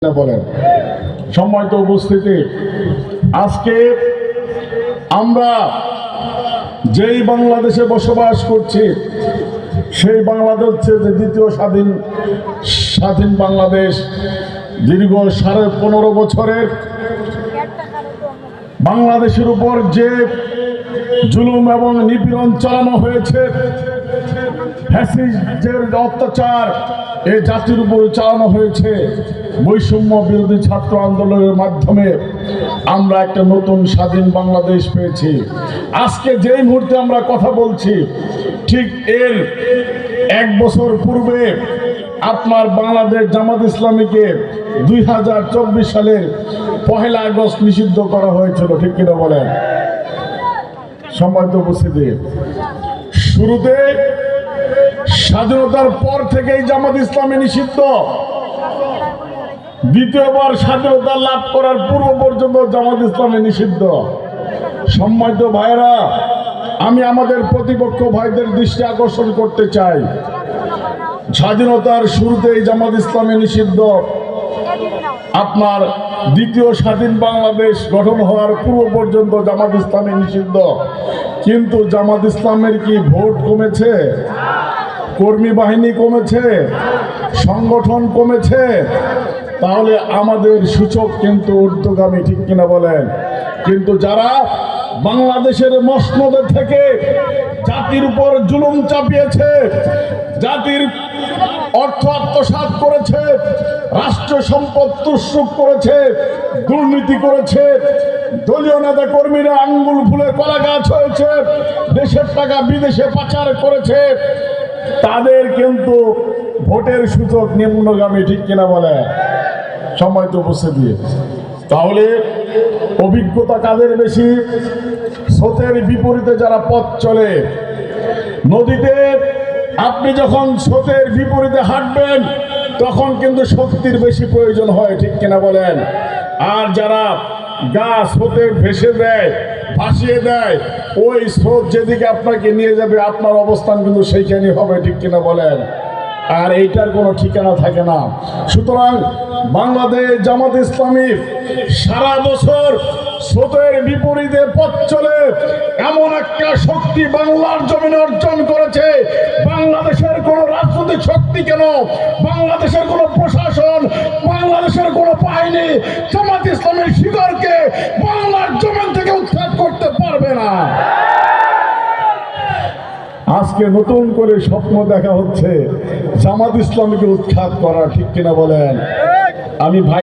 বলেন। সম্মানিত উপস্থিতি, আজকে আমরা যেই বাংলাদেশে বসবাস করছি সেই বাংলাদেশ হচ্ছে যে দ্বিতীয় স্বাধীন বাংলাদেশ। দীর্ঘ 15.5 বছরের বাংলাদেশের উপর যে জুলুম এবং নিপীড়ন চালানো হয়েছে, ফ্যাসিস্টের অত্যাচার এই জাতির উপর চালানো হয়েছে, বৈষম্য বিরোধী ছাত্র আন্দোলনের মাধ্যমে আমরা একটা নতুন স্বাধীন বাংলাদেশ পেয়েছি। আজকে যেই মুহূর্তে আমরা কথা বলছি, ঠিক এর 1 বছর পূর্বে আপনার বাংলাদেশ জামাত ইসলামীকে 2024 সালের 1 আগস্ট নিষিদ্ধ করা হয়েছিল, ঠিক কিনা বলেন? সম্মানিত উপস্থিতি, শুরুতে স্বাধীনতার পর থেকেই জামাত ইসলামী নিষিদ্ধ। দ্বিতীয়বার স্বাধীনতা লাভ করার পূর্ব পর্যন্ত জামাত ইসলামী নিষিদ্ধ। সম্মানিত ভাইরা, আমি আমাদের প্রতিপক্ষ ভাইদের দৃষ্টি আকর্ষণ করতে চাই, স্বাধীনতার শুরুতেই জামাত ইসলামী নিষিদ্ধ। আপনার দ্বিতীয় স্বাধীন বাংলাদেশ গঠন হওয়ার পূর্ব পর্যন্ত জামাত ইসলামী নিষিদ্ধ। কিন্তু জামাত ইসলামের কি ভোট কমেছে? কর্মী বাহিনী কমেছে? সংগঠন কমেছে? তাহলে আমাদের সূচক কিন্তু ঊর্ধ্বগামী, ঠিক কিনা বলেন? কিন্তু যারা বাংলাদেশের মসনদে থেকে জাতির উপর জুলুম চাপিয়েছে, জাতির অর্থ আত্মসাৎ করেছে, রাষ্ট্র সম্পদ তুষ্যুক করেছে, দুর্নীতি করেছে, দলীয় নেতা কর্মীরা আঙ্গুল ফুলে কলা গাছ হয়েছে, দেশের টাকা বিদেশে পাচার করেছে, তাদের কিন্তু ভোটের সূচক নিম্নগামী, ঠিক কিনা বলে? সম্মানিত উপস্থিতি, তাহলে অভিজ্ঞতা কাদের বেশি? স্রোতের বিপরীতে যারা পথ চলে। নদীতে আপনি যখন স্রোতের বিপরীতে হাঁটবেন তখন কিন্তু শক্তির বেশি প্রয়োজন হয়, ঠিক কিনা বলেন? আর যারা গা স্রোতে ভেসে দেয়, ভাসিয়ে দেয়, ওই স্রোত যেদিকে আপনাকে নিয়ে যাবে আপনার অবস্থান কিন্তু সেইখানে হবে, ঠিক কিনা বলেন? আর এইটার কোনো ঠিকানা থাকে না। সুতরাং বাংলাদেশ জামাত ইসলামীর সারা বছর স্রোতের বিপরীতে পথ চলে এমন একটা শক্তি বাংলার জমিনে অর্জন করেছে। বাংলাদেশের কোনো রাজনৈতিক শক্তি কেন, বাংলাদেশের কোনো প্রশাসন, বাংলাদেশের কোনো বাহিনী জামাত ইসলামের শিকড়কে বাংলার জমিন থেকে উৎখাত করতে পারবে না। আজকে নতুন করে স্বপ্ন দেখা হচ্ছে জামাত ইসলামীকে উৎখাত করা, ঠিক কিনা বলেন? আমি ভাই